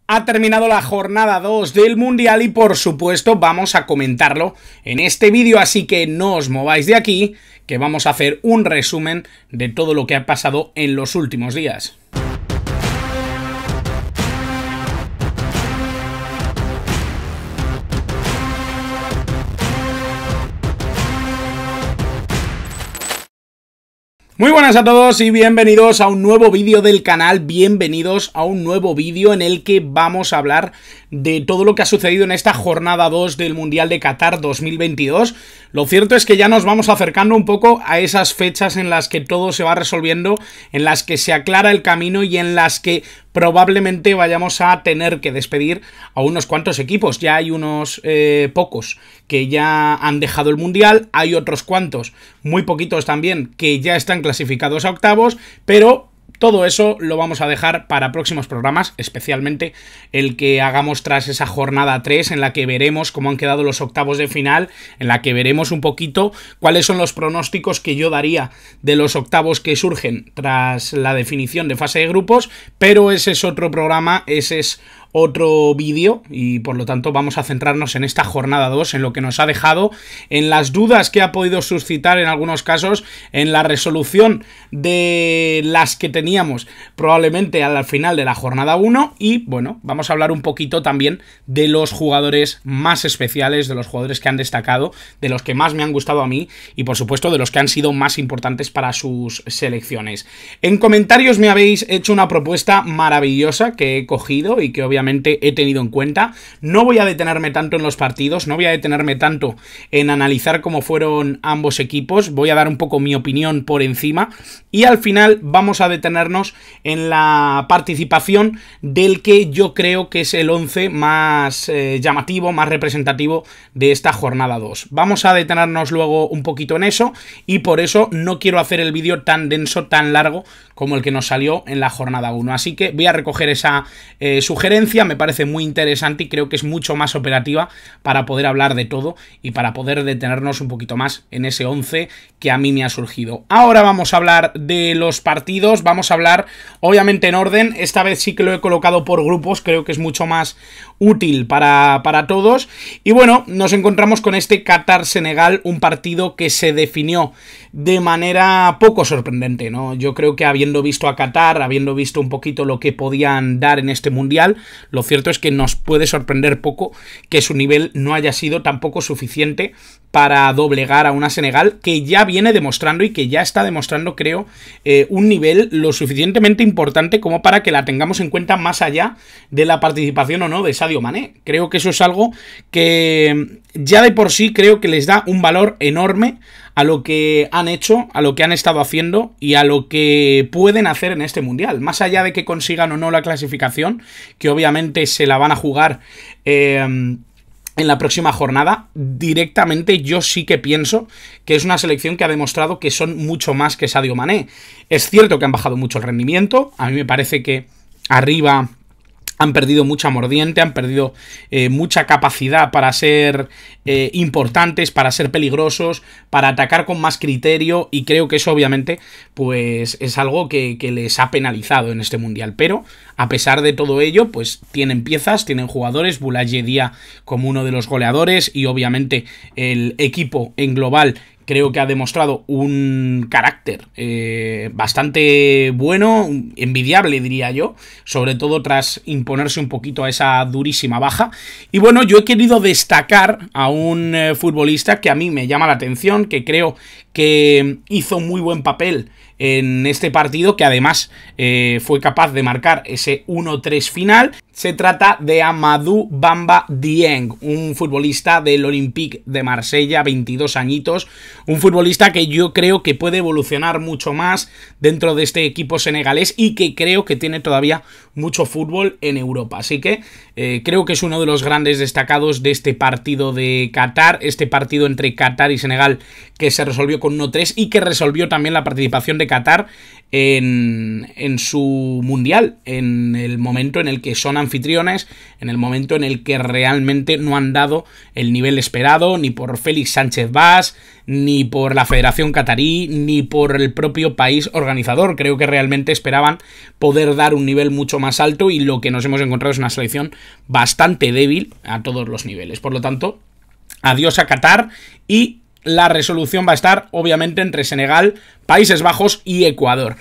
Ha terminado la jornada 2 del Mundial y por supuesto vamos a comentarlo en este vídeo, así que no os mováis de aquí, que vamos a hacer un resumen de todo lo que ha pasado en los últimos días. Muy buenas a todos y bienvenidos a un nuevo vídeo del canal, bienvenidos a un nuevo vídeo en el que vamos a hablar de todo lo que ha sucedido en esta jornada 2 del Mundial de Qatar 2022. Lo cierto es que ya nos vamos acercando un poco a esas fechas en las que todo se va resolviendo, en las que se aclara el camino y en las que probablemente vayamos a tener que despedir a unos cuantos equipos. Ya hay unos pocos que ya han dejado el Mundial, hay otros cuantos, muy poquitos también, que ya están clasificados a octavos, pero todo eso lo vamos a dejar para próximos programas, especialmente el que hagamos tras esa jornada 3 en la que veremos cómo han quedado los octavos de final, en la que veremos un poquito cuáles son los pronósticos que yo daría de los octavos que surgen tras la definición de fase de grupos, pero ese es otro programa, ese es otro vídeo y por lo tanto vamos a centrarnos en esta jornada 2, en lo que nos ha dejado, en las dudas que ha podido suscitar en algunos casos, en la resolución de las que teníamos probablemente al final de la jornada 1 y bueno, vamos a hablar un poquito también de los jugadores más especiales, de los jugadores que han destacado, de los que más me han gustado a mí y por supuesto de los que han sido más importantes para sus selecciones. En comentarios me habéis hecho una propuesta maravillosa que he cogido y que obviamente he tenido en cuenta. No voy a detenerme tanto en los partidos, no voy a detenerme tanto en analizar cómo fueron ambos equipos, voy a dar un poco mi opinión por encima y al final vamos a detenernos en la participación del que yo creo que es el 11 más llamativo, más representativo de esta jornada 2. Vamos a detenernos luego un poquito en eso y por eso no quiero hacer el vídeo tan denso, tan largo como el que nos salió en la jornada 1. Así que voy a recoger esa sugerencia, me parece muy interesante y creo que es mucho más operativa para poder hablar de todo y para poder detenernos un poquito más en ese 11 que a mí me ha surgido. Ahora vamos a hablar de los partidos, vamos a hablar obviamente en orden, esta vez sí que lo he colocado por grupos, creo que es mucho más útil para todos y bueno, nos encontramos con este Qatar-Senegal, un partido que se definió de manera poco sorprendente, ¿no? Yo creo que habiendo visto a Qatar, habiendo visto un poquito lo que podían dar en este Mundial, lo cierto es que nos puede sorprender poco que su nivel no haya sido tampoco suficiente para doblegar a una Senegal que ya viene demostrando y que ya está demostrando, creo, un nivel lo suficientemente importante como para que la tengamos en cuenta más allá de la participación o no de Sadio Mané. Creo que eso es algo que ya de por sí creo que les da un valor enorme a lo que han hecho, a lo que han estado haciendo y a lo que pueden hacer en este Mundial. Más allá de que consigan o no la clasificación, que obviamente se la van a jugar en la próxima jornada, directamente yo sí que pienso que es una selección que ha demostrado que son mucho más que Sadio Mané. Es cierto que han bajado mucho el rendimiento, a mí me parece que arriba han perdido mucha mordiente, han perdido mucha capacidad para ser importantes, para ser peligrosos, para atacar con más criterio y creo que eso obviamente pues es algo que les ha penalizado en este Mundial. Pero a pesar de todo ello pues tienen piezas, tienen jugadores, Boulaye Dia como uno de los goleadores y obviamente el equipo en global creo que ha demostrado un carácter bastante bueno, envidiable diría yo, sobre todo tras imponerse un poquito a esa durísima baja. Y bueno, yo he querido destacar a un futbolista que a mí me llama la atención, que creo que hizo muy buen papel en este partido, que además fue capaz de marcar ese 1-3 final. Se trata de Amadou Bamba Dieng, un futbolista del Olympique de Marsella, 22 añitos, un futbolista que yo creo que puede evolucionar mucho más dentro de este equipo senegalés y que creo que tiene todavía mucho fútbol en Europa. Así que creo que es uno de los grandes destacados de este partido de Qatar, este partido entre Qatar y Senegal que se resolvió con 1-3 y que resolvió también la participación de de Qatar en su mundial, en el momento en el que son anfitriones, en el momento en el que realmente no han dado el nivel esperado, ni por Félix Sánchez Bas, ni por la Federación Qatarí, ni por el propio país organizador. Creo que realmente esperaban poder dar un nivel mucho más alto y lo que nos hemos encontrado es una selección bastante débil a todos los niveles. Por lo tanto, adiós a Qatar, y la resolución va a estar obviamente entre Senegal, Países Bajos y Ecuador.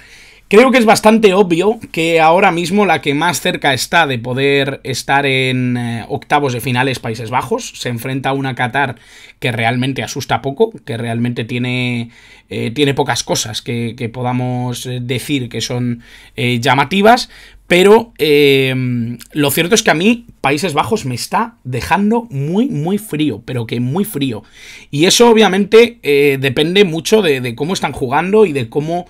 Creo que es bastante obvio que ahora mismo la que más cerca está de poder estar en octavos de final es Países Bajos. Se enfrenta a una Qatar que realmente asusta poco, que realmente tiene pocas cosas que podamos decir que son llamativas. Pero lo cierto es que a mí Países Bajos me está dejando muy frío, pero que muy frío. Y eso obviamente depende mucho de cómo están jugando y de cómo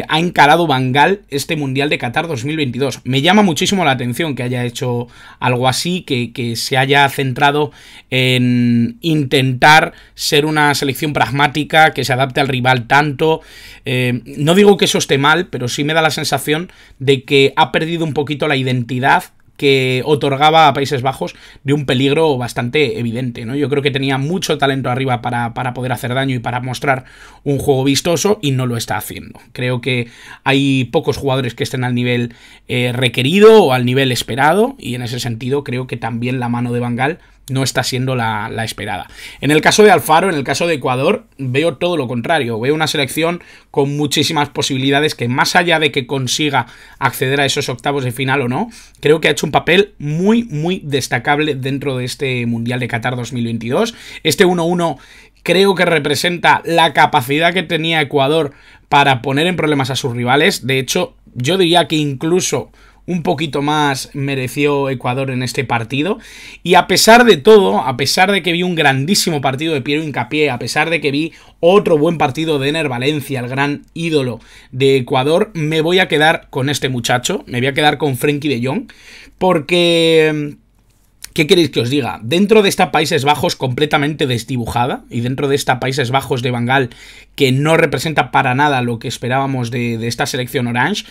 ha encarado Van Gaal este Mundial de Qatar 2022. Me llama muchísimo la atención que haya hecho algo así, que se haya centrado en intentar ser una selección pragmática, que se adapte al rival tanto. No digo que eso esté mal, pero sí me da la sensación de que ha perdido un poquito la identidad que otorgaba a Países Bajos de un peligro bastante evidente, ¿no? Yo creo que tenía mucho talento arriba para poder hacer daño y para mostrar un juego vistoso, y no lo está haciendo. Creo que hay pocos jugadores que estén al nivel requerido o al nivel esperado, y en ese sentido creo que también la mano de Van Gaal no está siendo la esperada. En el caso de Alfaro, en el caso de Ecuador, veo todo lo contrario. Veo una selección con muchísimas posibilidades que, más allá de que consiga acceder a esos octavos de final o no, creo que ha hecho un papel muy destacable dentro de este Mundial de Qatar 2022. Este 1-1 creo que representa la capacidad que tenía Ecuador para poner en problemas a sus rivales. De hecho, yo diría que incluso un poquito más mereció Ecuador en este partido. Y a pesar de todo, a pesar de que vi un grandísimo partido de Piero Hincapié, a pesar de que vi otro buen partido de Ener Valencia, el gran ídolo de Ecuador, me voy a quedar con este muchacho, me voy a quedar con Frenkie de Jong, porque ¿qué queréis que os diga? Dentro de esta Países Bajos completamente desdibujada, y dentro de esta Países Bajos de Van Gaal, que no representa para nada lo que esperábamos de esta selección orange,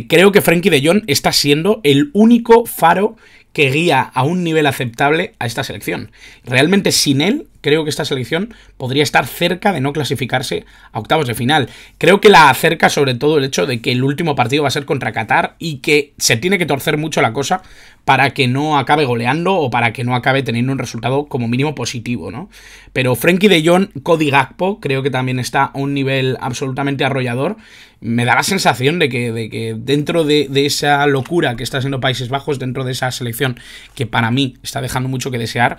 creo que Frenkie de Jong está siendo el único faro que guía a un nivel aceptable a esta selección. Realmente sin él, creo que esta selección podría estar cerca de no clasificarse a octavos de final. Creo que la acerca sobre todo el hecho de que el último partido va a ser contra Qatar y que se tiene que torcer mucho la cosa para que no acabe goleando o para que no acabe teniendo un resultado como mínimo positivo, ¿no? Pero Frenkie de Jong, Cody Gakpo, creo que también está a un nivel absolutamente arrollador. Me da la sensación de que dentro de esa locura que está siendo Países Bajos, dentro de esa selección que para mí está dejando mucho que desear,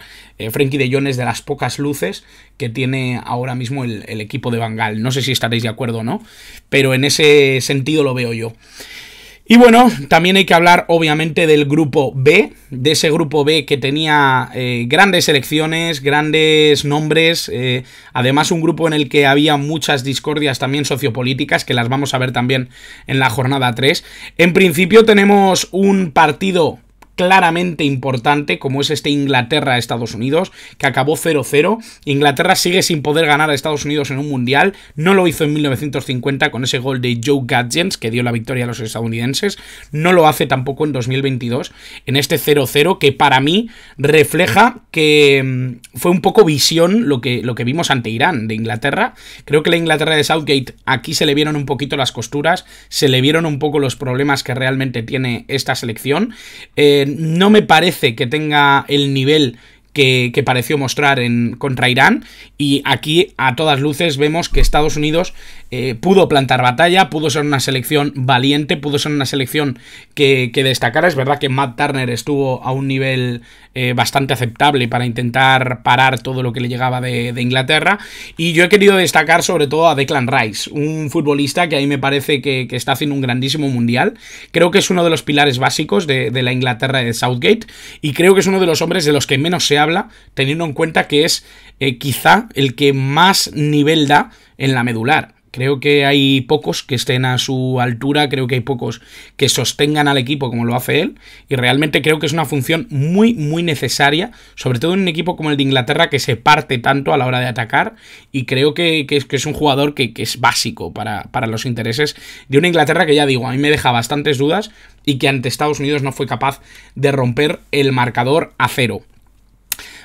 Frenkie de Jong es de las pocas luces que tiene ahora mismo el equipo de Van Gaal. No sé si estaréis de acuerdo o no, pero en ese sentido lo veo yo. Y bueno, también hay que hablar obviamente del grupo B, de ese grupo B que tenía grandes selecciones, grandes nombres, además un grupo en el que había muchas discordias también sociopolíticas, que las vamos a ver también en la jornada 3. En principio tenemos un partido claramente importante, como es este Inglaterra-Estados Unidos, que acabó 0-0. Inglaterra sigue sin poder ganar a Estados Unidos en un mundial. No lo hizo en 1950 con ese gol de Joe Gadgens, que dio la victoria a los estadounidenses. No lo hace tampoco en 2022, en este 0-0, que para mí refleja que fue un poco visión lo que vimos ante Irán de Inglaterra. Creo que la Inglaterra de Southgate, aquí se le vieron un poquito las costuras, se le vieron un poco los problemas que realmente tiene esta selección. No me parece que tenga el nivel que pareció mostrar contra Irán, y aquí a todas luces vemos que Estados Unidos pudo plantar batalla, pudo ser una selección valiente, pudo ser una selección que destacara. Es verdad que Matt Turner estuvo a un nivel bastante aceptable para intentar parar todo lo que le llegaba de Inglaterra, y yo he querido destacar sobre todo a Declan Rice, un futbolista que a mí me parece que está haciendo un grandísimo mundial. Creo que es uno de los pilares básicos de la Inglaterra de Southgate, y creo que es uno de los hombres de los que menos se habla, teniendo en cuenta que es quizá el que más nivel da en la medular. Creo que hay pocos que estén a su altura, creo que hay pocos que sostengan al equipo como lo hace él, y realmente creo que es una función muy, muy necesaria, sobre todo en un equipo como el de Inglaterra que se parte tanto a la hora de atacar, y creo que es un jugador que es básico para los intereses de una Inglaterra que, ya digo, a mí me deja bastantes dudas y que ante Estados Unidos no fue capaz de romper el marcador a 0.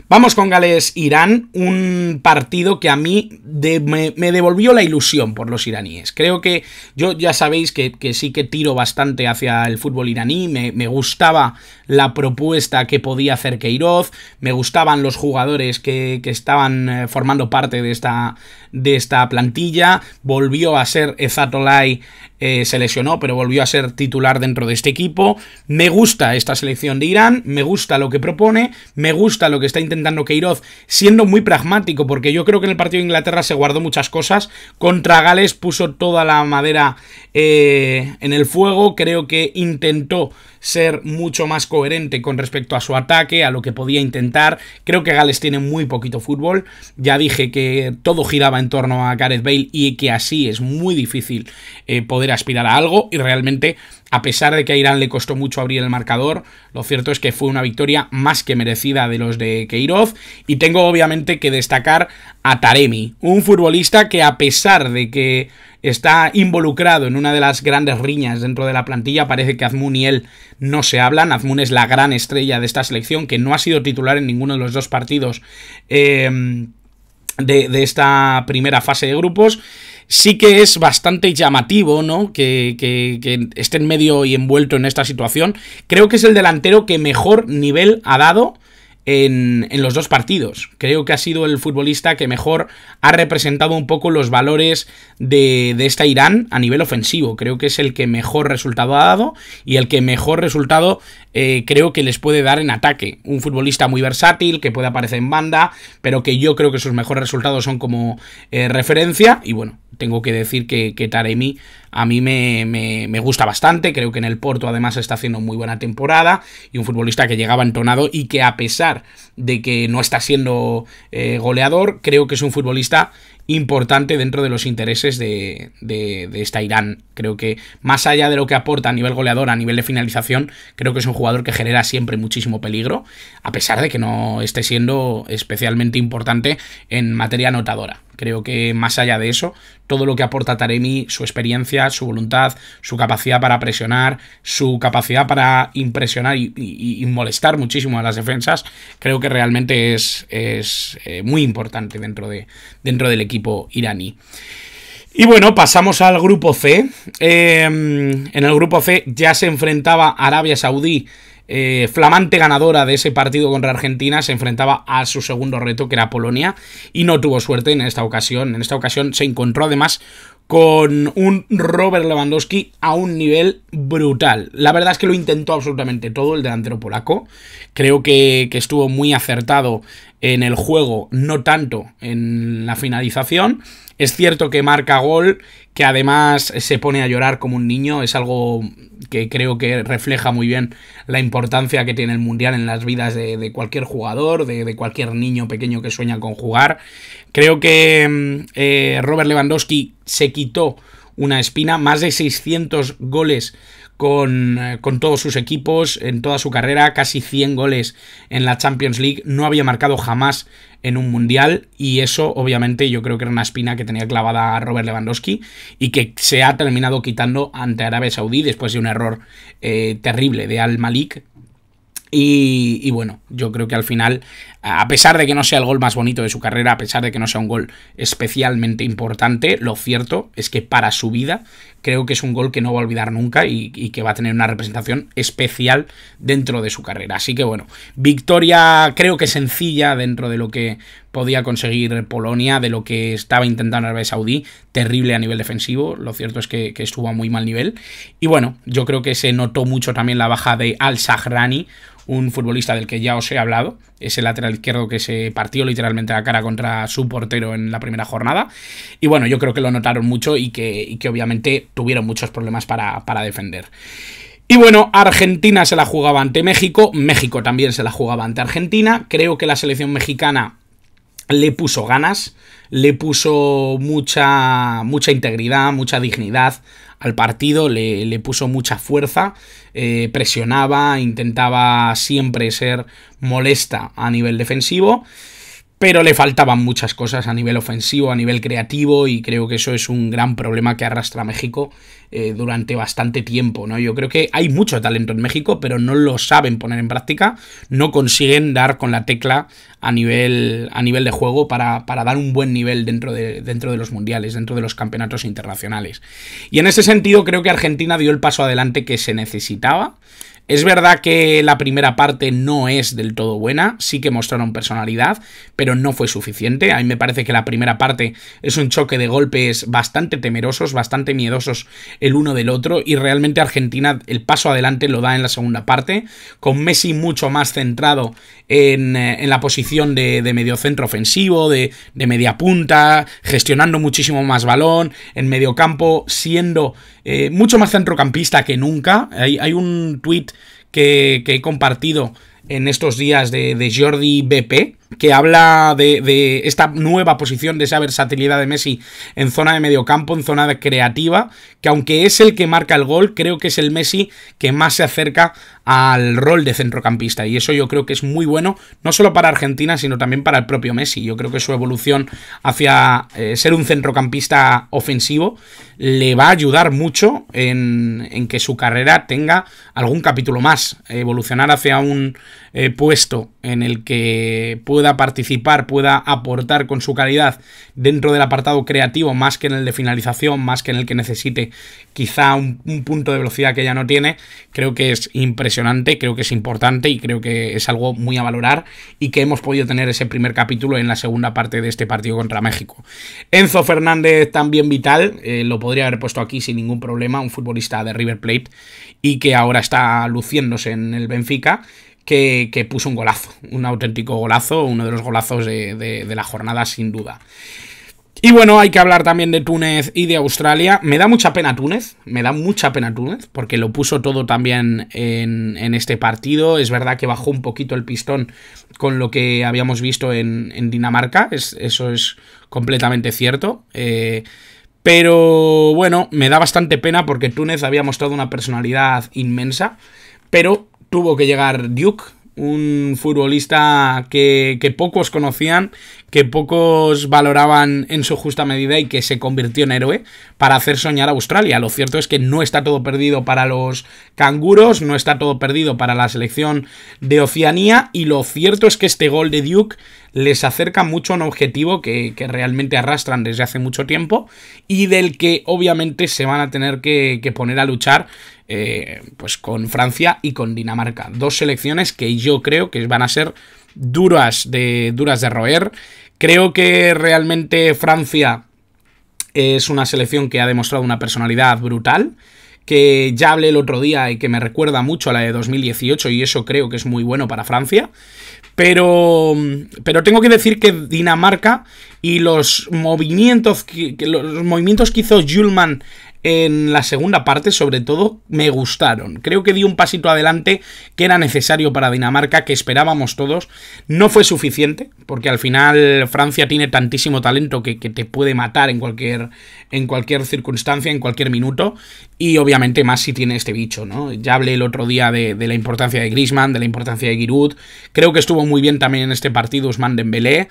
Vamos con Gales-Irán, un partido que a mí me devolvió la ilusión por los iraníes. Creo que yo ya sabéis que sí que tiro bastante hacia el fútbol iraní, me gustaba la propuesta que podía hacer Queiroz, me gustaban los jugadores que estaban formando parte de esta plantilla. Volvió a ser Ezatolay, se lesionó, pero volvió a ser titular dentro de este equipo. Me gusta esta selección de Irán, me gusta lo que propone, me gusta lo que está intentando Queiroz, siendo muy pragmático, porque yo creo que en el partido de Inglaterra se guardó muchas cosas. Contra Gales puso toda la madera en el fuego. Creo que intentó ser mucho más coherente con respecto a su ataque, a lo que podía intentar. Creo que Gales tiene muy poquito fútbol. Ya dije que todo giraba en torno a Gareth Bale y que así es muy difícil poder aspirar a algo, y realmente, a pesar de que a Irán le costó mucho abrir el marcador, lo cierto es que fue una victoria más que merecida de los de Queiroz. Y tengo obviamente que destacar a Taremi, un futbolista que, a pesar de que está involucrado en una de las grandes riñas dentro de la plantilla, parece que Azmoun y él no se hablan. Azmoun es la gran estrella de esta selección, que no ha sido titular en ninguno de los dos partidos de esta primera fase de grupos. Sí que es bastante llamativo, ¿no?, que esté en medio y envuelto en esta situación. Creo que es el delantero que mejor nivel ha dado en los dos partidos. Creo que ha sido el futbolista que mejor ha representado un poco los valores de esta Irán a nivel ofensivo. Creo que es el que mejor resultado ha dado y el que mejor resultado creo que les puede dar en ataque. Un futbolista muy versátil, que puede aparecer en banda, pero que yo creo que sus mejores resultados son como referencia. Y bueno, tengo que decir que Taremi a mí me gusta bastante. Creo que en el Porto además está haciendo muy buena temporada, y un futbolista que llegaba entonado y que, a pesar de que no está siendo goleador, creo que es un futbolista importante dentro de los intereses de esta Irán. Creo que, más allá de lo que aporta a nivel goleador, a nivel de finalización, creo que es un jugador que genera siempre muchísimo peligro, a pesar de que no esté siendo especialmente importante en materia anotadora. Creo que, más allá de eso, todo lo que aporta Taremi, su experiencia, su voluntad, su capacidad para presionar, su capacidad para impresionar y molestar muchísimo a las defensas, creo que realmente es muy importante dentro del equipo iraní. Y bueno, pasamos al grupo C. En el grupo C ya se enfrentaba Arabia Saudí, flamante ganadora de ese partido contra Argentina, se enfrentaba a su segundo reto, que era Polonia, y no tuvo suerte en esta ocasión. En esta ocasión se encontró además con un Robert Lewandowski a un nivel brutal. La verdad es que lo intentó absolutamente todo el delantero polaco. Creo que estuvo muy acertado en el juego, no tanto en la finalización. Es cierto que marca gol, que además se pone a llorar como un niño. Es algo que creo que refleja muy bien la importancia que tiene el Mundial en las vidas de cualquier jugador, de cualquier niño pequeño que sueña con jugar. Creo que Robert Lewandowski se quitó una espina, más de 600 goles con todos sus equipos en toda su carrera, casi 100 goles en la Champions League. No había marcado jamás en un mundial, y eso obviamente yo creo que era una espina que tenía clavada a Robert Lewandowski y que se ha terminado quitando ante Arabia Saudí después de un error terrible de Al Malik. Y bueno, yo creo que al final, a pesar de que no sea el gol más bonito de su carrera, a pesar de que no sea un gol especialmente importante, lo cierto es que para su vida creo que es un gol que no va a olvidar nunca y que va a tener una representación especial dentro de su carrera. Así que bueno, victoria creo que sencilla dentro de lo que podía conseguir Polonia, de lo que estaba intentando Arabia Saudí. Terrible a nivel defensivo, lo cierto es que estuvo a muy mal nivel. Y bueno, yo creo que se notó mucho también la baja de Al-Shahrani, un futbolista del que ya os he hablado, ese lateral izquierdo que se partió literalmente la cara contra su portero en la primera jornada. Y bueno, yo creo que lo notaron mucho y que obviamente tuvieron muchos problemas para defender. Y bueno, Argentina se la jugaba ante México, México también se la jugaba ante Argentina. Creo que la selección mexicana le puso ganas, le puso mucha integridad, mucha dignidad al partido, le puso mucha fuerza, presionaba, intentaba siempre ser molesta a nivel defensivo, pero le faltaban muchas cosas a nivel ofensivo, a nivel creativo, y creo que eso es un gran problema que arrastra México durante bastante tiempo, ¿no? Yo creo que hay mucho talento en México, pero no lo saben poner en práctica, no consiguen dar con la tecla a nivel de juego para dar un buen nivel dentro de los mundiales, dentro de los campeonatos internacionales. Y en ese sentido creo que Argentina dio el paso adelante que se necesitaba. Es verdad que la primera parte no es del todo buena, sí que mostraron personalidad, pero no fue suficiente. A mí me parece que la primera parte es un choque de golpes bastante temerosos, bastante miedosos el uno del otro, y realmente Argentina el paso adelante lo da en la segunda parte, con Messi mucho más centrado en la posición de mediocentro ofensivo, de media punta, gestionando muchísimo más balón, en mediocampo siendo mucho más centrocampista que nunca. Hay un tuit que he compartido en estos días de Jordi BP, que habla de esta nueva posición, de esa versatilidad de Messi en zona de mediocampo, en zona de creativa, que aunque es el que marca el gol, creo que es el Messi que más se acerca al rol de centrocampista, y eso yo creo que es muy bueno, no solo para Argentina, sino también para el propio Messi. Yo creo que su evolución hacia ser un centrocampista ofensivo le va a ayudar mucho en que su carrera tenga algún capítulo más, evolucionar hacia un puesto en el que pueda participar, pueda aportar con su calidad dentro del apartado creativo, más que en el de finalización, más que en el que necesite quizá un punto de velocidad que ya no tiene. Creo que es impresionante, creo que es importante y creo que es algo muy a valorar, y que hemos podido tener ese primer capítulo en la segunda parte de este partido contra México. Enzo Fernández también vital, lo podría haber puesto aquí sin ningún problema, un futbolista de River Plate y que ahora está luciéndose en el Benfica, que puso un golazo, un auténtico golazo, uno de los golazos de la jornada sin duda. Y bueno, hay que hablar también de Túnez y de Australia. Me da mucha pena Túnez, porque lo puso todo también en este partido. Es verdad que bajó un poquito el pistón con lo que habíamos visto en Dinamarca, eso es completamente cierto. Pero bueno, me da bastante pena porque Túnez había mostrado una personalidad inmensa, pero tuvo que llegar Duke, un futbolista que pocos conocían, que pocos valoraban en su justa medida, y que se convirtió en héroe para hacer soñar a Australia. Lo cierto es que no está todo perdido para los canguros, no está todo perdido para la selección de Oceanía, y lo cierto es que este gol de Duke les acerca mucho a un objetivo que realmente arrastran desde hace mucho tiempo, y del que obviamente se van a tener que poner a luchar pues con Francia y con Dinamarca. Dos selecciones que yo creo que van a ser duras de roer. Creo que realmente Francia es una selección que ha demostrado una personalidad brutal, que ya hablé el otro día y que me recuerda mucho a la de 2018, y eso creo que es muy bueno para Francia. Pero tengo que decir que Dinamarca y los movimientos que hizo Hjulmand en la segunda parte, sobre todo, me gustaron. Creo que dio un pasito adelante que era necesario para Dinamarca, que esperábamos todos. No fue suficiente, porque al final Francia tiene tantísimo talento que te puede matar en cualquier circunstancia, en cualquier minuto, y obviamente más si tiene este bicho, ¿no? Ya hablé el otro día de la importancia de Griezmann, de la importancia de Giroud. Creo que estuvo muy bien también en este partido Ousmane Dembélé.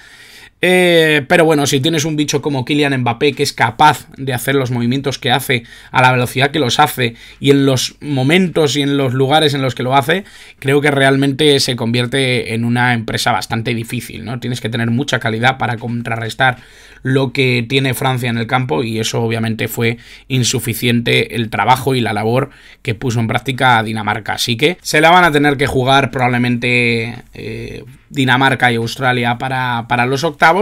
Pero bueno, si tienes un bicho como Kylian Mbappé, que es capaz de hacer los movimientos que hace a la velocidad que los hace y en los momentos y en los lugares en los que lo hace, creo que realmente se convierte en una empresa bastante difícil, ¿no? Tienes que tener mucha calidad para contrarrestar lo que tiene Francia en el campo, y eso obviamente fue insuficiente el trabajo y la labor que puso en práctica Dinamarca. Así que se la van a tener que jugar probablemente Dinamarca y Australia para los octavos.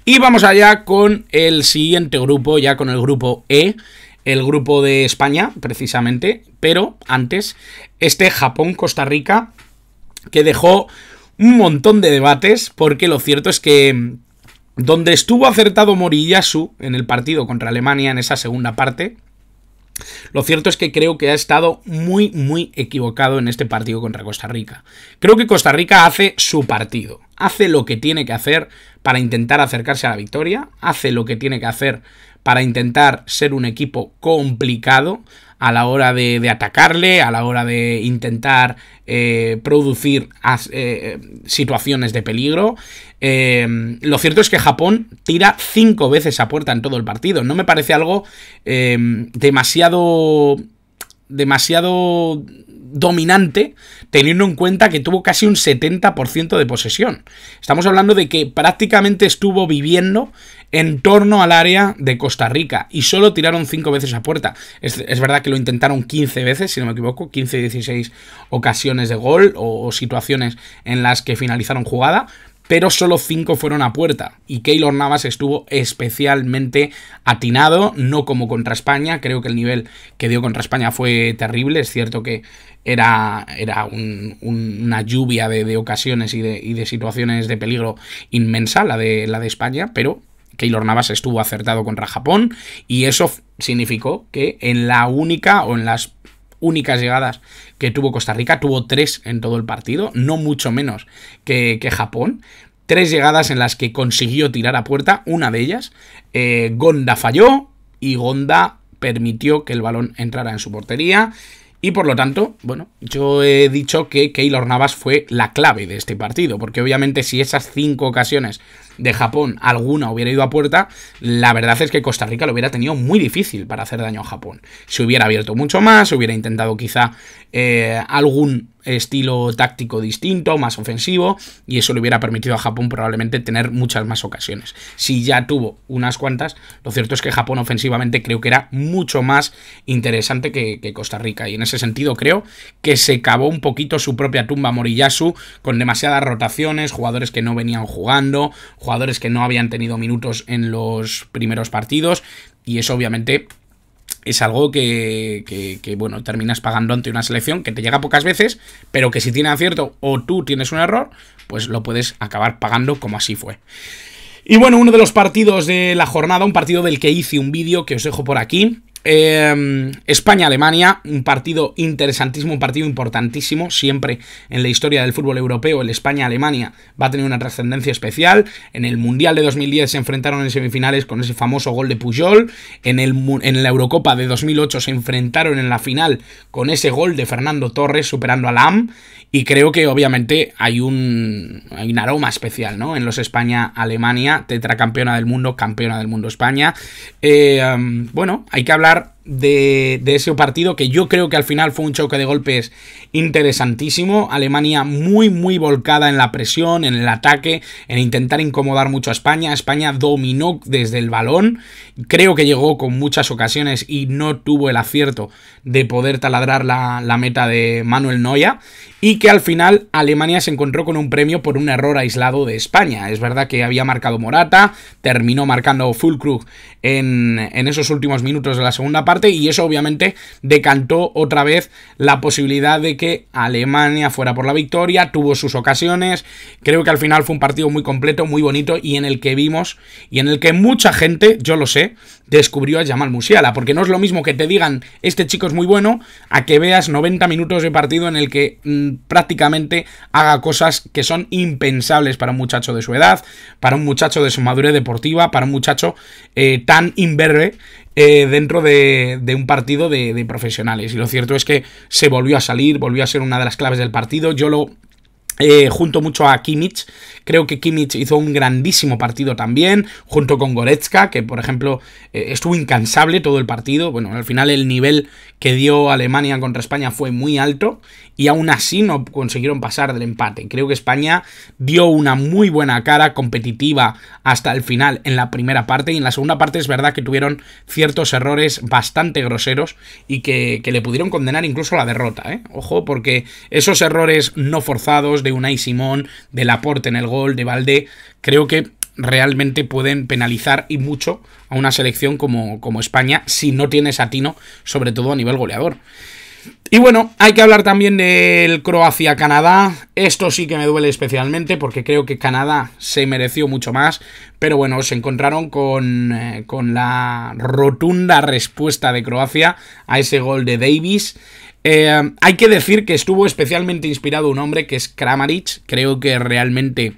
Y vamos allá con el siguiente grupo, ya con el grupo E, el grupo de España precisamente, pero antes este Japón-Costa Rica, que dejó un montón de debates, porque lo cierto es que donde estuvo acertado Moriyasu en el partido contra Alemania en esa segunda parte, Lo cierto es que creo que ha estado muy equivocado en este partido contra Costa Rica. Creo que Costa Rica hace su partido, hace lo que tiene que hacer para intentar acercarse a la victoria, hace lo que tiene que hacer para intentar ser un equipo complicado a la hora de atacarle, a la hora de intentar producir situaciones de peligro. Lo cierto es que Japón tira 5 veces a puerta en todo el partido. No me parece algo demasiado dominante, teniendo en cuenta que tuvo casi un 70% de posesión. Estamos hablando de que prácticamente estuvo viviendo en torno al área de Costa Rica y solo tiraron 5 veces a puerta. Es verdad que lo intentaron 15 veces, si no me equivoco, 15-16 ocasiones de gol o situaciones en las que finalizaron jugada, pero solo 5 fueron a puerta, y Keylor Navas estuvo especialmente atinado, no como contra España. Creo que el nivel que dio contra España fue terrible. Es cierto que era una lluvia de ocasiones y de situaciones de peligro inmensa la de España, pero Keylor Navas estuvo acertado contra Japón, y eso significó que en las únicas llegadas que tuvo Costa Rica, tuvo 3 en todo el partido, no mucho menos que Japón. 3 llegadas en las que consiguió tirar a puerta. Una de ellas, Gonda falló y Gonda permitió que el balón entrara en su portería. Y por lo tanto, bueno, yo he dicho que Keylor Navas fue la clave de este partido, porque obviamente si esas 5 ocasiones de Japón alguna hubiera ido a puerta, la verdad es que Costa Rica lo hubiera tenido muy difícil para hacer daño a Japón. Se hubiera abierto mucho más, hubiera intentado quizá algún estilo táctico distinto, más ofensivo, y eso le hubiera permitido a Japón probablemente tener muchas más ocasiones. Si ya tuvo unas cuantas, lo cierto es que Japón ofensivamente creo que era mucho más interesante que Costa Rica, y en ese sentido creo que se cavó un poquito su propia tumba Moriyasu, con demasiadas rotaciones, jugadores que no venían jugando, jugadores que no habían tenido minutos en los primeros partidos, y eso obviamente es algo que bueno, terminas pagando ante una selección que te llega pocas veces, pero que si tiene acierto o tú tienes un error, pues lo puedes acabar pagando, como así fue. Y bueno, uno de los partidos de la jornada, un partido del que hice un vídeo que os dejo por aquí, España-Alemania, un partido interesantísimo, un partido importantísimo. Siempre en la historia del fútbol europeo el España-Alemania va a tener una trascendencia especial. En el Mundial de 2010 se enfrentaron en semifinales con ese famoso gol de Puyol. En la Eurocopa de 2008 se enfrentaron en la final con ese gol de Fernando Torres superando a Lahm. Y creo que obviamente hay un aroma especial, ¿no? En los España-Alemania, tetracampeona del mundo, campeona del mundo España. Bueno, hay que hablar de ese partido, que yo creo que al final fue un choque de golpes interesantísimo. Alemania muy volcada en la presión, en el ataque, en intentar incomodar mucho a España. España dominó desde el balón, creo que llegó con muchas ocasiones y no tuvo el acierto de poder taladrar la meta de Manuel Neuer, y que al final Alemania se encontró con un premio por un error aislado de España. Es verdad que había marcado Morata, terminó marcando Füllkrug en esos últimos minutos de la segunda parte, y eso obviamente decantó otra vez la posibilidad de que Alemania fuera por la victoria. Tuvo sus ocasiones, creo que al final fue un partido muy completo, muy bonito, y en el que vimos, y en el que mucha gente, yo lo sé, descubrió a Jamal Musiala, porque no es lo mismo que te digan este chico es muy bueno, a que veas 90 minutos de partido en el que prácticamente haga cosas que son impensables para un muchacho de su edad, para un muchacho de su madurez deportiva, para un muchacho tan imberbe dentro de un partido de profesionales. Y lo cierto es que se volvió a salir, volvió a ser una de las claves del partido. Yo lo junto mucho a Kimmich. Creo que Kimmich hizo un grandísimo partido también, junto con Goretzka, que por ejemplo estuvo incansable todo el partido. Bueno, al final el nivel que dio Alemania contra España fue muy alto, y aún así no consiguieron pasar del empate. Creo que España dio una muy buena cara, competitiva hasta el final en la primera parte, y en la segunda parte es verdad que tuvieron ciertos errores bastante groseros y que le pudieron condenar incluso a la derrota, ¿eh? Ojo, porque esos errores no forzados de Unai Simón, de Laporte en el gol, de Baldé, creo que realmente pueden penalizar y mucho a una selección como España si no tienes atino, sobre todo a nivel goleador. Y bueno, hay que hablar también del Croacia-Canadá. Esto sí que me duele especialmente porque creo que Canadá se mereció mucho más. Pero bueno, se encontraron con la rotunda respuesta de Croacia a ese gol de Davis. Hay que decir que estuvo especialmente inspirado un hombre que es Kramaric. Creo que realmente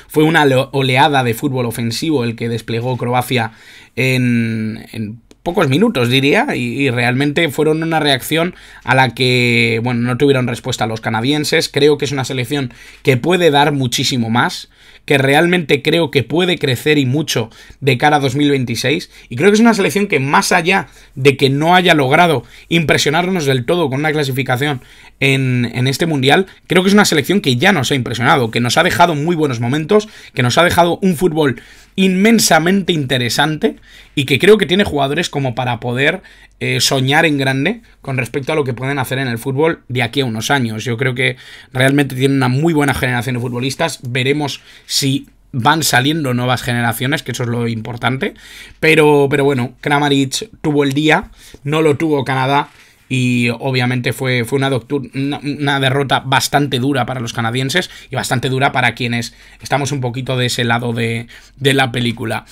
fue una oleada de fútbol ofensivo el que desplegó Croacia en pocos minutos, diría, y realmente fueron una reacción a la que, bueno, no tuvieron respuesta los canadienses. Creo que es una selección que puede dar muchísimo más, que realmente creo que puede crecer y mucho de cara a 2026, y creo que es una selección que, más allá de que no haya logrado impresionarnos del todo con una clasificación en este mundial, creo que es una selección que ya nos ha impresionado, que nos ha dejado muy buenos momentos, que nos ha dejado un fútbol inmensamente interesante y que creo que tiene jugadores como para poder soñar en grande con respecto a lo que pueden hacer en el fútbol de aquí a unos años. Yo creo que realmente tienen una muy buena generación de futbolistas. Veremos si van saliendo nuevas generaciones, que eso es lo importante. Pero bueno, Kramaric tuvo el día, no lo tuvo Canadá. Y obviamente fue una derrota bastante dura para los canadienses y bastante dura para quienes estamos un poquito de ese lado de la película.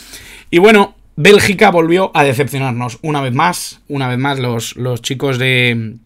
Y bueno, Bélgica volvió a decepcionarnos una vez más. Una vez más los chicos de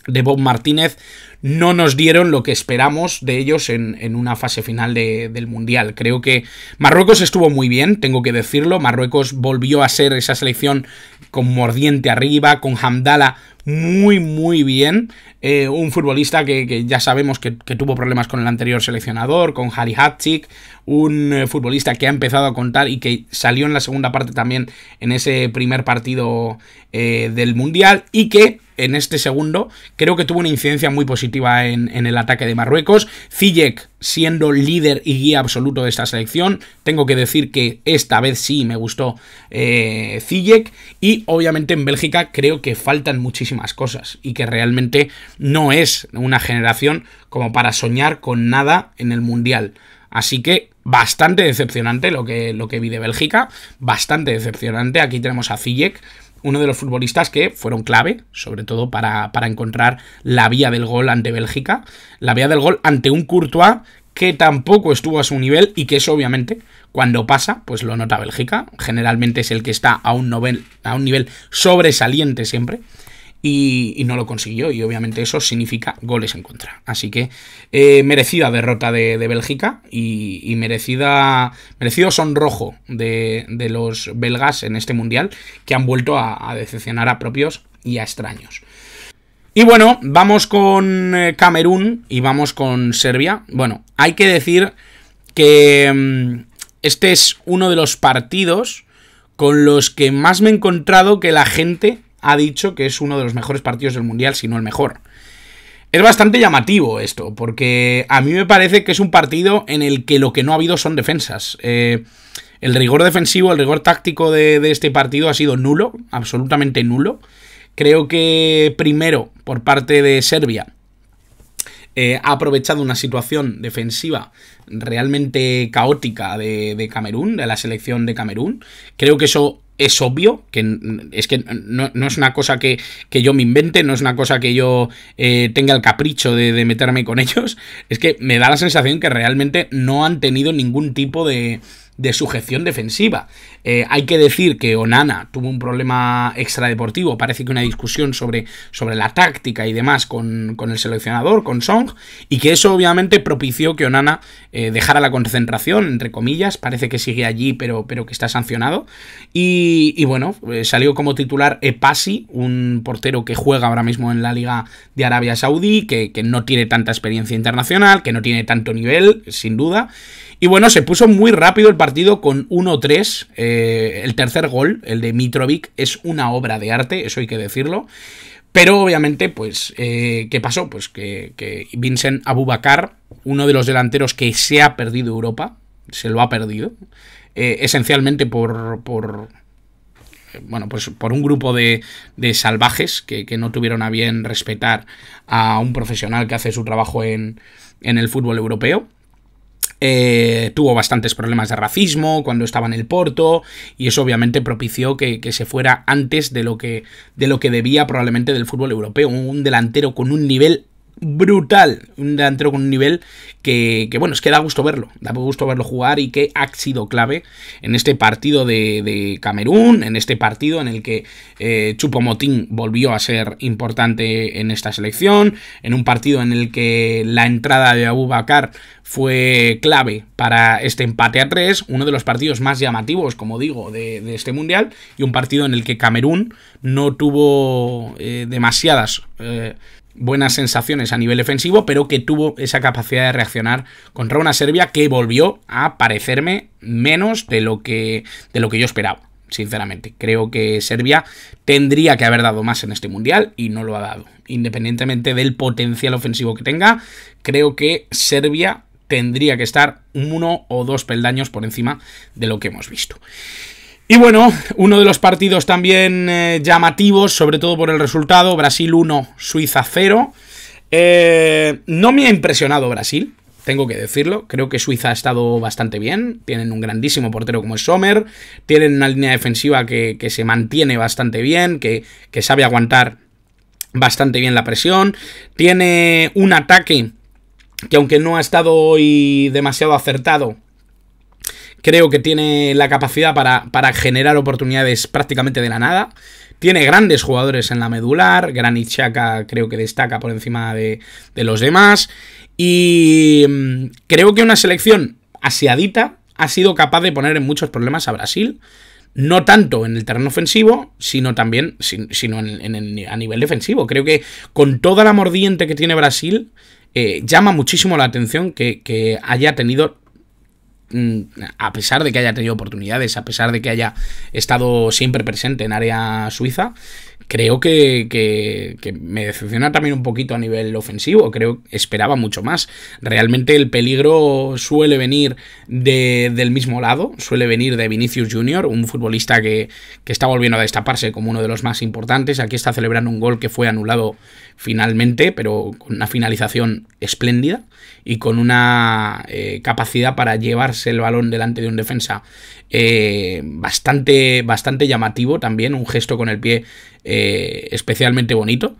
Bob Martínez no nos dieron lo que esperamos de ellos en una fase final del Mundial. Creo que Marruecos estuvo muy bien, tengo que decirlo. Marruecos volvió a ser esa selección con mordiente arriba, con Hamdallah muy bien. Un futbolista que ya sabemos que tuvo problemas con el anterior seleccionador, con Salihamidzic, un futbolista que ha empezado a contar y que salió en la segunda parte también en ese primer partido del Mundial, y que en este segundo creo que tuvo una incidencia muy positiva en el ataque de Marruecos. Ziyech siendo líder y guía absoluto de esta selección. Tengo que decir que esta vez sí me gustó Ziyech. Y obviamente en Bélgica creo que faltan muchísimas cosas y que realmente no es una generación como para soñar con nada en el Mundial. Así que bastante decepcionante lo que vi de Bélgica. Bastante decepcionante. Aquí tenemos a Ziyech, uno de los futbolistas que fueron clave, sobre todo para encontrar la vía del gol ante Bélgica, la vía del gol ante un Courtois que tampoco estuvo a su nivel, y que eso obviamente cuando pasa pues lo nota Bélgica. Generalmente es el que está a un nivel sobresaliente siempre, y no lo consiguió, y obviamente eso significa goles en contra. Así que merecida derrota de Bélgica y merecido sonrojo de los belgas en este mundial, que han vuelto a decepcionar a propios y a extraños. Y bueno, vamos con Camerún y vamos con Serbia. Bueno, hay que decir que este es uno de los partidos con los que más me he encontrado que la gente ha dicho que es uno de los mejores partidos del Mundial, si no el mejor. Es bastante llamativo esto, porque a mí me parece que es un partido en el que lo que no ha habido son defensas. El rigor defensivo, el rigor táctico de este partido ha sido nulo, absolutamente nulo. Creo que primero, por parte de Serbia, ha aprovechado una situación defensiva realmente caótica de Camerún, de la selección de Camerún. Creo que eso es obvio, que no es una cosa que yo me invente, no es una cosa que yo tenga el capricho de meterme con ellos. Es que me da la sensación que realmente no han tenido ningún tipo de sujeción defensiva. Hay que decir que Onana tuvo un problema extradeportivo, parece que una discusión sobre la táctica y demás con el seleccionador, con Song, y que eso obviamente propició que Onana dejara la concentración, entre comillas. Parece que sigue allí, pero que está sancionado. Y bueno, salió como titular Epasi, un portero que juega ahora mismo en la Liga de Arabia Saudí, que no tiene tanta experiencia internacional, que no tiene tanto nivel, sin duda. Y bueno, se puso muy rápido el partido con 1-3. El tercer gol, el de Mitrovic, es una obra de arte, eso hay que decirlo. Pero obviamente, pues, ¿qué pasó? Pues que Vincent Aboubakar, uno de los delanteros que se ha perdido Europa, se lo ha perdido, esencialmente por un grupo de salvajes que no tuvieron a bien respetar a un profesional que hace su trabajo en el fútbol europeo. Tuvo bastantes problemas de racismo cuando estaba en el Porto, y eso obviamente propició que se fuera antes de lo que debía probablemente del fútbol europeo. Un delantero con un nivel brutal, un delantero con un nivel que bueno, es que da gusto verlo jugar, y que ha sido clave en este partido de Camerún, en este partido en el que Choupo-Moting volvió a ser importante en esta selección, en un partido en el que la entrada de Aboubakar fue clave para este empate a 3, uno de los partidos más llamativos, como digo, de este mundial, y un partido en el que Camerún no tuvo demasiadas buenas sensaciones a nivel defensivo, pero que tuvo esa capacidad de reaccionar contra una Serbia que volvió a parecerme menos de lo que yo esperaba, sinceramente. Creo que Serbia tendría que haber dado más en este mundial y no lo ha dado. Independientemente del potencial ofensivo que tenga, creo que Serbia tendría que estar 1 o 2 peldaños por encima de lo que hemos visto. Y bueno, uno de los partidos también llamativos, sobre todo por el resultado, Brasil 1, Suiza 0. No me ha impresionado Brasil, tengo que decirlo. Creo que Suiza ha estado bastante bien. Tienen un grandísimo portero como es Sommer. Tienen una línea defensiva que se mantiene bastante bien, que sabe aguantar bastante bien la presión. Tiene un ataque que, aunque no ha estado hoy demasiado acertado, creo que tiene la capacidad para generar oportunidades prácticamente de la nada. Tiene grandes jugadores en la medular. Granit Xhaka creo que destaca por encima de los demás. Y creo que una selección aseadita ha sido capaz de poner en muchos problemas a Brasil. No tanto en el terreno ofensivo, sino también a nivel defensivo. Creo que con toda la mordiente que tiene Brasil, llama muchísimo la atención que haya tenido, a pesar de que haya tenido oportunidades, a pesar de que haya estado siempre presente en área suiza, creo que me decepciona también un poquito a nivel ofensivo. Esperaba mucho más. Realmente el peligro suele venir del mismo lado, suele venir de Vinicius Junior, un futbolista que está volviendo a destaparse como uno de los más importantes. Aquí está celebrando un gol que fue anulado finalmente, pero con una finalización espléndida y con una capacidad para llevarse el balón delante de un defensa bastante llamativo también, un gesto con el pie especialmente bonito.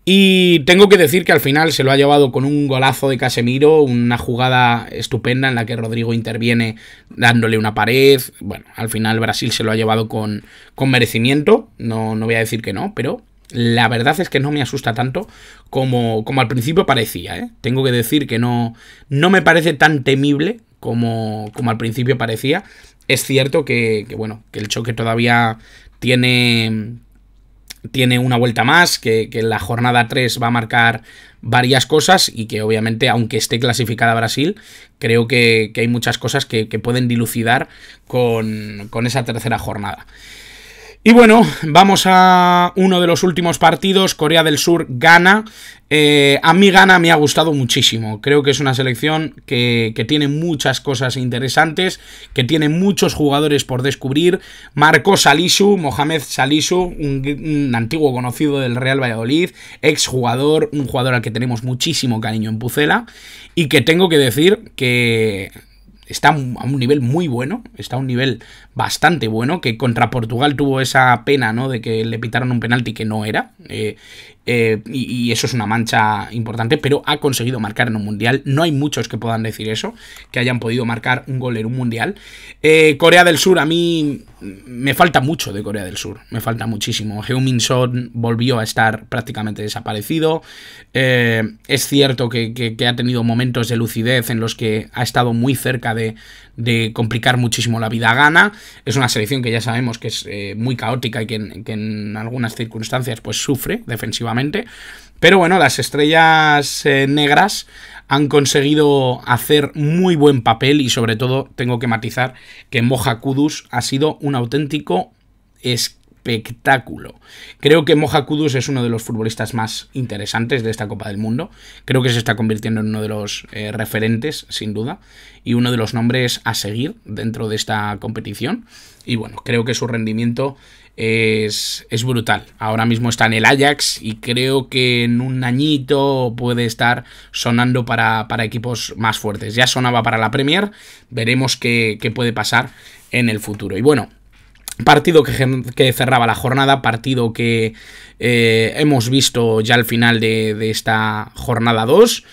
Y tengo que decir que al final se lo ha llevado con un golazo de Casemiro, una jugada estupenda en la que Rodrigo interviene dándole una pared. Bueno, al final Brasil se lo ha llevado con merecimiento, no voy a decir que no, pero la verdad es que no me asusta tanto como al principio parecía, ¿eh? Tengo que decir que no me parece tan temible como al principio parecía. Es cierto que el choque todavía tiene una vuelta más, que la jornada 3 va a marcar varias cosas, y que obviamente, aunque esté clasificada Brasil, creo que hay muchas cosas que pueden dilucidar con esa tercera jornada. Y bueno, vamos a uno de los últimos partidos, Corea del Sur, Ghana. A mí Ghana me ha gustado muchísimo. Creo que es una selección que tiene muchas cosas interesantes, que tiene muchos jugadores por descubrir. Marcó Salisu, Mohamed Salisu, un antiguo conocido del Real Valladolid, exjugador, un jugador al que tenemos muchísimo cariño en Pucela, y que tengo que decir que está a un nivel muy bueno, está a un nivel bastante bueno, que contra Portugal tuvo esa pena, ¿no?, de que le pitaron un penalti que no era, y eso es una mancha importante, pero ha conseguido marcar en un mundial. No hay muchos que puedan decir eso, que hayan podido marcar un gol en un mundial. Corea del Sur, a mí me falta mucho de Corea del Sur, me falta muchísimo. Heung-min Son volvió a estar prácticamente desaparecido. Es cierto que ha tenido momentos de lucidez en los que ha estado muy cerca de complicar muchísimo la vida a Ghana. Es una selección que ya sabemos que es muy caótica y que en algunas circunstancias pues sufre defensivamente, pero bueno, las estrellas negras han conseguido hacer muy buen papel, y sobre todo tengo que matizar que Moja Kudus ha sido un auténtico espectáculo. Creo que Moja Kudus es uno de los futbolistas más interesantes de esta Copa del Mundo. Creo que se está convirtiendo en uno de los referentes, sin duda, y uno de los nombres a seguir dentro de esta competición. Y bueno, creo que su rendimiento es brutal. Ahora mismo está en el Ajax y creo que en un añito puede estar sonando para equipos más fuertes. Ya sonaba para la Premier, veremos qué puede pasar en el futuro. Y bueno, partido que cerraba la jornada, partido que hemos visto ya al final de esta jornada 2.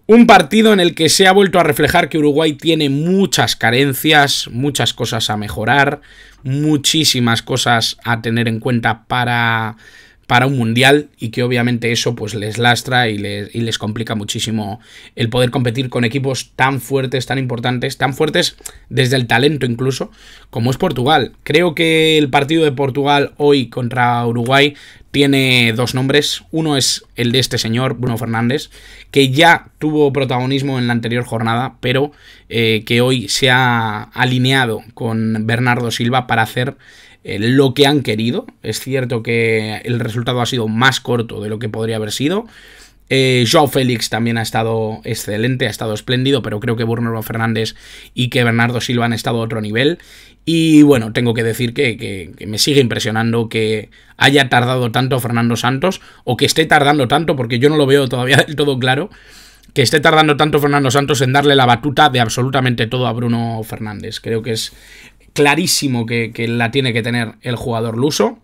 Un partido en el que se ha vuelto a reflejar que Uruguay tiene muchas carencias, muchas cosas a mejorar, muchísimas cosas a tener en cuenta para un mundial, y que obviamente eso pues les lastra y les complica muchísimo el poder competir con equipos tan fuertes, tan importantes, tan fuertes desde el talento incluso, como es Portugal. Creo que el partido de Portugal hoy contra Uruguay tiene dos nombres. Uno es el de este señor, Bruno Fernández, que ya tuvo protagonismo en la anterior jornada, pero que hoy se ha alineado con Bernardo Silva para hacer lo que han querido. Es cierto que el resultado ha sido más corto de lo que podría haber sido. Joao Félix también ha estado excelente, ha estado espléndido, pero creo que Bruno Fernández y que Bernardo Silva han estado a otro nivel. Y bueno, tengo que decir que me sigue impresionando que haya tardado tanto Fernando Santos, o que esté tardando tanto, porque yo no lo veo todavía del todo claro, que esté tardando tanto Fernando Santos en darle la batuta de absolutamente todo a Bruno Fernández. Creo que es clarísimo que la tiene que tener el jugador luso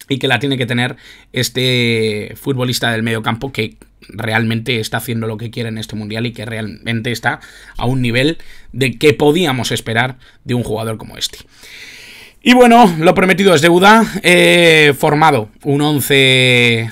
y que la tiene que tener este futbolista del mediocampo, que realmente está haciendo lo que quiere en este mundial y que realmente está a un nivel de que podíamos esperar de un jugador como este. Y bueno, lo prometido es deuda. He formado un 11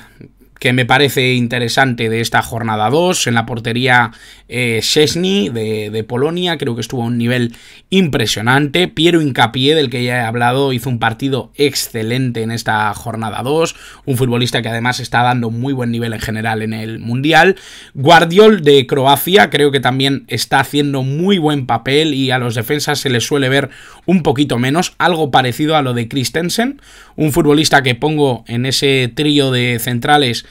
que me parece interesante de esta jornada 2. En la portería Szczęsny de Polonia, creo que estuvo a un nivel impresionante. Piero Hincapié, del que ya he hablado, hizo un partido excelente en esta jornada 2, un futbolista que además está dando muy buen nivel en general en el Mundial. Guardiol de Croacia, creo que también está haciendo muy buen papel y a los defensas se les suele ver un poquito menos, algo parecido a lo de Christensen, un futbolista que pongo en ese trío de centrales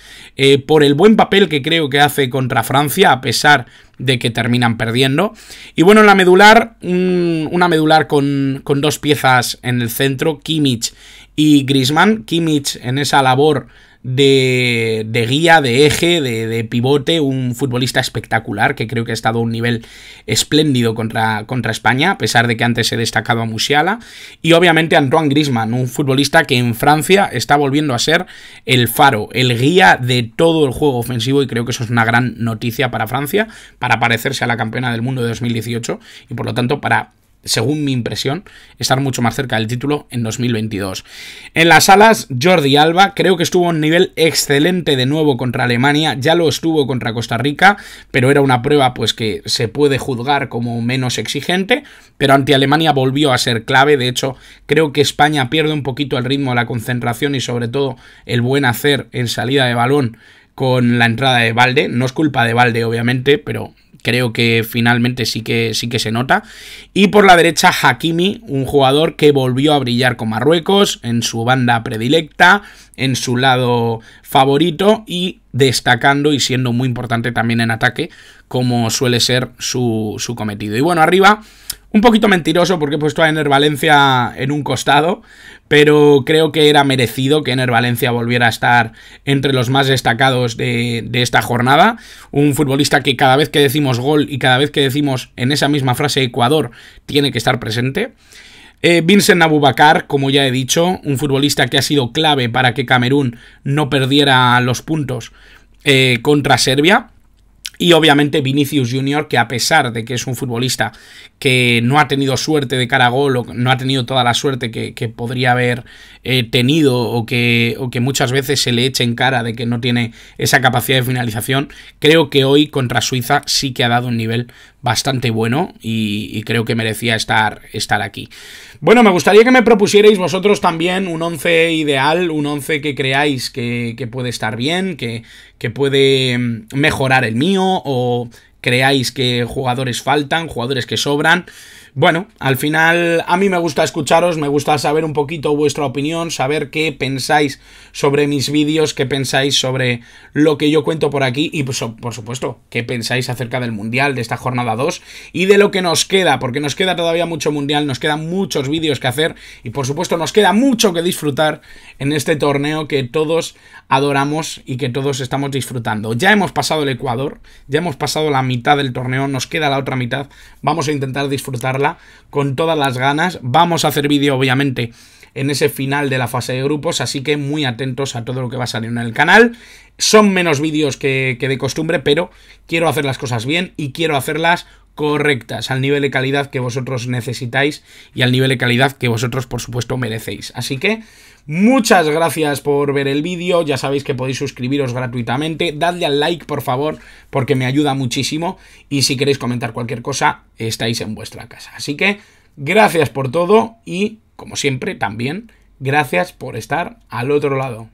por el buen papel que creo que hace contra Francia, a pesar de que terminan perdiendo. Y bueno, en la medular, una medular con dos piezas en el centro, Kimmich y Griezmann. Kimmich en esa labor de guía, de eje, de pivote, un futbolista espectacular que creo que ha estado a un nivel espléndido contra España, a pesar de que antes he destacado a Musiala. Y obviamente Antoine Griezmann, un futbolista que en Francia está volviendo a ser el faro, el guía de todo el juego ofensivo, y creo que eso es una gran noticia para Francia, para parecerse a la campeona del mundo de 2018 y por lo tanto para, según mi impresión, estar mucho más cerca del título en 2022. En las alas, Jordi Alba, creo que estuvo a un nivel excelente de nuevo contra Alemania, ya lo estuvo contra Costa Rica, pero era una prueba pues que se puede juzgar como menos exigente, pero ante Alemania volvió a ser clave. De hecho, creo que España pierde un poquito el ritmo, la concentración y sobre todo el buen hacer en salida de balón con la entrada de Balde. No es culpa de Balde, obviamente, pero creo que finalmente sí que se nota. Y por la derecha, Hakimi, un jugador que volvió a brillar con Marruecos, en su banda predilecta, en su lado favorito y destacando y siendo muy importante también en ataque, como suele ser su cometido. Y bueno, arriba, un poquito mentiroso porque he puesto a Ener Valencia en un costado, pero creo que era merecido que Ener Valencia volviera a estar entre los más destacados de esta jornada. Un futbolista que cada vez que decimos gol y cada vez que decimos en esa misma frase Ecuador tiene que estar presente. Vincent Aboubakar, como ya he dicho, un futbolista que ha sido clave para que Camerún no perdiera los puntos contra Serbia. Y obviamente Vinicius Junior, que a pesar de que es un futbolista que no ha tenido suerte de cara a gol, o no ha tenido toda la suerte que podría haber tenido, o que muchas veces se le eche en cara de que no tiene esa capacidad de finalización, creo que hoy contra Suiza sí que ha dado un nivel bastante bueno y creo que merecía estar aquí. Bueno, me gustaría que me propusierais vosotros también un 11 ideal, un 11 que creáis que puede estar bien, que puede mejorar el mío, o creáis que jugadores faltan, jugadores que sobran. Bueno, al final a mí me gusta escucharos, me gusta saber un poquito vuestra opinión, saber qué pensáis sobre mis vídeos, qué pensáis sobre lo que yo cuento por aquí y pues, por supuesto, qué pensáis acerca del Mundial, de esta jornada 2 y de lo que nos queda, porque nos queda todavía mucho Mundial, nos quedan muchos vídeos que hacer y por supuesto nos queda mucho que disfrutar en este torneo que todos adoramos y que todos estamos disfrutando. Ya hemos pasado el Ecuador, ya hemos pasado la mitad del torneo, nos queda la otra mitad, vamos a intentar disfrutarla con todas las ganas. Vamos a hacer vídeo obviamente en ese final de la fase de grupos, así que muy atentos a todo lo que va a salir en el canal. Son menos vídeos que de costumbre, pero quiero hacer las cosas bien y quiero hacerlas correctas, al nivel de calidad que vosotros necesitáis y al nivel de calidad que vosotros por supuesto merecéis. Así que muchas gracias por ver el vídeo, ya sabéis que podéis suscribiros gratuitamente, dadle al like por favor porque me ayuda muchísimo y si queréis comentar cualquier cosa estáis en vuestra casa. Así que gracias por todo y como siempre también gracias por estar al otro lado.